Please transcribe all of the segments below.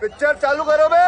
Picture चालू करो बे।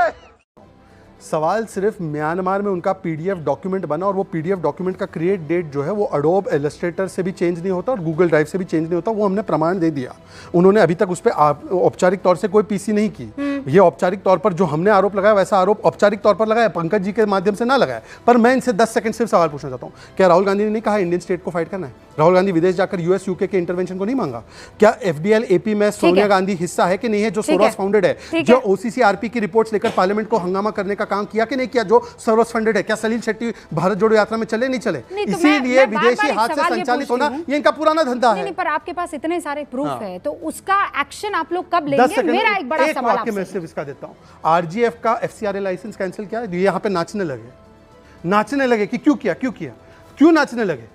सवाल सिर्फ म्यांमार में उनका पीडीएफ डॉक्यूमेंट बना और वो पीडीएफ डॉक्यूमेंट का क्रिएट डेट जो है वो एडोब इलस्ट्रेटर से भी चेंज नहीं होता और गूगल ड्राइव से भी चेंज नहीं होता। वो हमने प्रमाण दे दिया। उन्होंने अभी तक उस पर औपचारिक तौर से कोई पीसी नहीं की। ये औपचारिक तौर पर जो हमने आरोप लगाया वैसा आरोप औपचारिक तौर पर लगाया, पंकज जी के माध्यम से ना लगाया। पर मैं इनसे 10 सेकंड सिर्फ सवाल पूछना चाहता हूँ, क्या राहुल गांधी ने नहीं कहा इंडियन स्टेट को फाइट करना है? राहुल गांधी विदेश जाकर यूएस यूके के इंटरवेंशन को नहीं मांगा? क्या एफडीएल एपी में सोनिया गांधी हिस्सा है कि नहीं है, जो सोरोस फाउंडेड है, जो ओसीसीआरपी की रिपोर्ट्स लेकर पार्लियामेंट को हंगामा करने का काम किया कि नहीं किया, जो सोरोस फंडेड है? क्या सलील शेट्टी भारत जोड़ो यात्रा में चले नहीं चले? इसीलिए विदेशी हाथ से संचालित होना ये इनका पुराना धंधा है। पर आपके पास इतने सारे प्रूफ है तो उसका एक्शन आप लोग कब लेंगे? मेरा एक बड़ा सवाल आपसे। मैं सिर्फ इसका देता हूं, आरजीएफ का एफसीआरए लाइसेंस कैंसिल किया, ये यहाँ पे नाचने लगे कि क्यों नाचने लगे?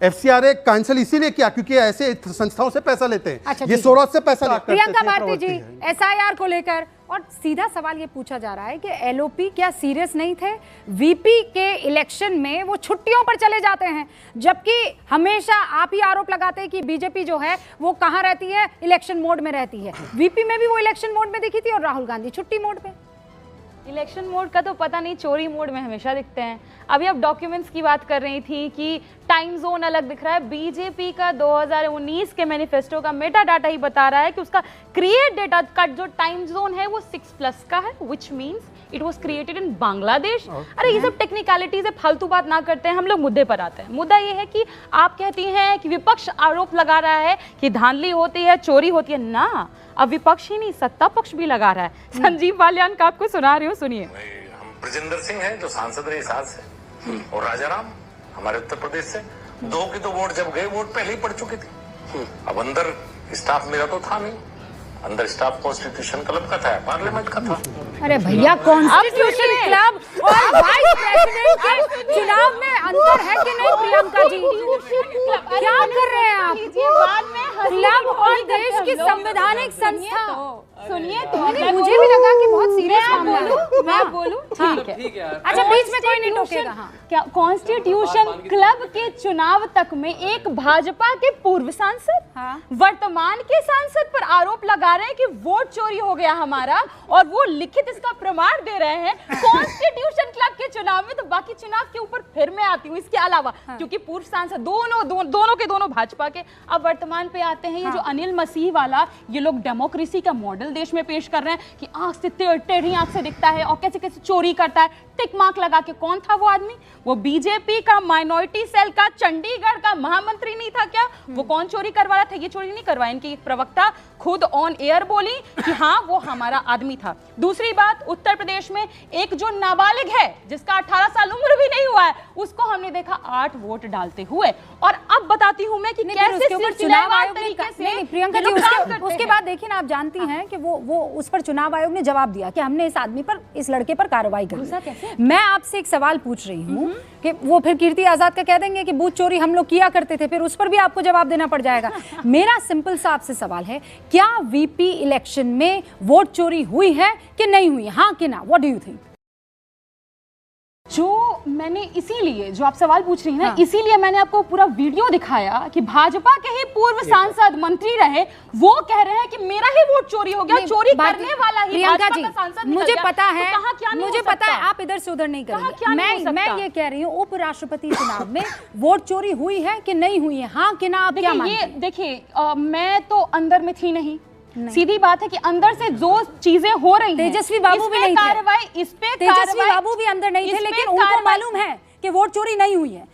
एफसीआरए कैंसिल इसीलिए किया क्योंकि ऐसे संस्थाओं से पैसा लेते हैं। अच्छा, ये सोरोस से पैसा लेते हैं। प्रियंका भारती जी, एसआईआर को लेकर और सीधा सवाल ये पूछा जा रहा है कि एलओपी क्या सीरियस नहीं थे? वीपी के इलेक्शन में वो छुट्टियों पर चले जाते हैं, जबकि हमेशा आप ही आरोप लगाते हैं कि बीजेपी जो है वो कहाँ रहती है, इलेक्शन मोड में रहती है। वीपी में भी वो इलेक्शन मोड में दिखी थी और राहुल गांधी छुट्टी मोड पे। इलेक्शन मोड का तो पता नहीं, चोरी मोड में हमेशा दिखते हैं। अभी आप डॉक्यूमेंट्स की बात कर रही थी कि टाइम जोन अलग दिख रहा है। बीजेपी का 2019 के मैनिफेस्टो का मेटा डाटा ही बता रहा है कि उसका क्रिएट डेटा का जो टाइम जोन है वो 6+ का है, which means it was created in Bangladesh. अरे ये सब टेक्निकलिटीज है, फालतू बात ना करते हैं, हम लोग मुद्दे पर आते हैं। मुद्दा ये है कि आप कहती हैं कि विपक्ष आरोप लगा रहा है कि धांधली होती है, चोरी होती है। ना, अब विपक्ष ही नहीं, सत्ता पक्ष भी लगा रहा है। संजीव बालियान का आपको सुना रही हूँ, सुनिए। हम ब्रजेंद्र सिंह हैं जो सांसद रहे साल से, और राजाराम हमारे उत्तर प्रदेश से। 2 की तो वोट जब गए, वोट पहले ही पड़ चुकी थी। अब अंदर स्टाफ मेरा तो था नहीं, अंदर स्टाफ कॉन्स्टिट्यूशन क्लब का था, पार्लियामेंट का था। अरे भैया, कॉन्स्टिट्यूशन क्लब और वाइस प्रेसिडेंट के चुनाव में अंतर है कि नहीं? प्रियंका जी, क्या कर रहे हैं आप? क्लब और देश की संवैधानिक संस्था। सुनिए तो मुझे भी लगा कि बहुत सीरियस मामला है। मैं बोलूं? ठीक है। अच्छा, बीच में कोई नहीं टोकेगा। हाँ, क्या कॉन्स्टिट्यूशन क्लब के चुनाव तक में एक भाजपा के पूर्व सांसद वर्तमान के सांसद पर आरोप लगा रहे हैं कि वोट चोरी हो गया हमारा, और वो लिखित इसका प्रमाण दे रहे हैं कॉन्स्टिट्यूशन क्लब के चुनाव में। तो बाकी चुनाव के ऊपर फिर मैं आती हूँ इसके अलावा, क्योंकि पूर्व सांसद दोनों के दोनों भाजपा के। अब वर्तमान पे आते हैं, ये जो अनिल मसीह वाला, ये लोग डेमोक्रेसी का मॉडल देश में पेश कर रहे हैं कि आंख से टेढ़ी आंख से दिखता है और कैसे कैसे चोरी करता है, टिक मार्क लगा के। कौन था वो आदमी? वो बीजेपी का माइनॉरिटी सेल का चंडीगढ़ का महामंत्री नहीं था क्या? वो कौन चोरी करवा रहा था? ये चोरी नहीं करवाया। इनकी एक प्रवक्ता खुद ऑन एयर बोली कि हाँ वो हमारा आदमी था। दूसरी बात, उत्तर प्रदेश में एक जो नाबालिग है जिसका 18 साल उम्र भी नहीं हुआ है, उसको हमने देखा 8 वोट डालते हुए। और अब बताती हूं मैं कि कैसे चुनाव आयोग ने, प्रियंका जी, उसके बाद देखिए ना, आप जानती हैं कि वो उस पर चुनाव आयोग ने जवाब दिया कि हमने इस आदमी पर, इस लड़के पर कार्रवाई करी। मैं आपसे एक सवाल पूछ रही हूँ कि वो फिर कीर्ति आजाद का कह देंगे कि बूथ चोरी हम लोग किया करते थे, फिर उस पर भी आपको जवाब देना पड़ जाएगा। मेरा सिंपल सा आपसे सवाल है, क्या वीपी इलेक्शन में वोट चोरी हुई है कि नहीं हुई? हाँ कि ना? What do you think? जो मैंने इसीलिए, जो आप सवाल पूछ रही हैं ना, इसीलिए मैंने आपको पूरा वीडियो दिखाया कि भाजपा के ही पूर्व सांसद मंत्री रहे, वो कह रहे हैं कि मेरा ही वोट चोरी हो गया, चोरी करने वाला ही भाजपा का सांसद। मुझे पता है, तो मुझे पता है आप इधर से उधर नहीं करेंगे। मैं ये कह रही हूँ, उपराष्ट्रपति चुनाव में वोट चोरी हुई है कि नहीं हुई है? हाँ कि ना? आप क्या मानते हैं? देखिए, मैं तो अंदर में थी नहीं। सीधी बात है कि अंदर से जो चीजें हो रही हैं, तेजस्वी बाबू भी नहीं थे, कार्रवाई इस पे, तेजस्वी बाबू भी अंदर नहीं थे, लेकिन उनको मालूम है कि वोट चोरी नहीं हुई है।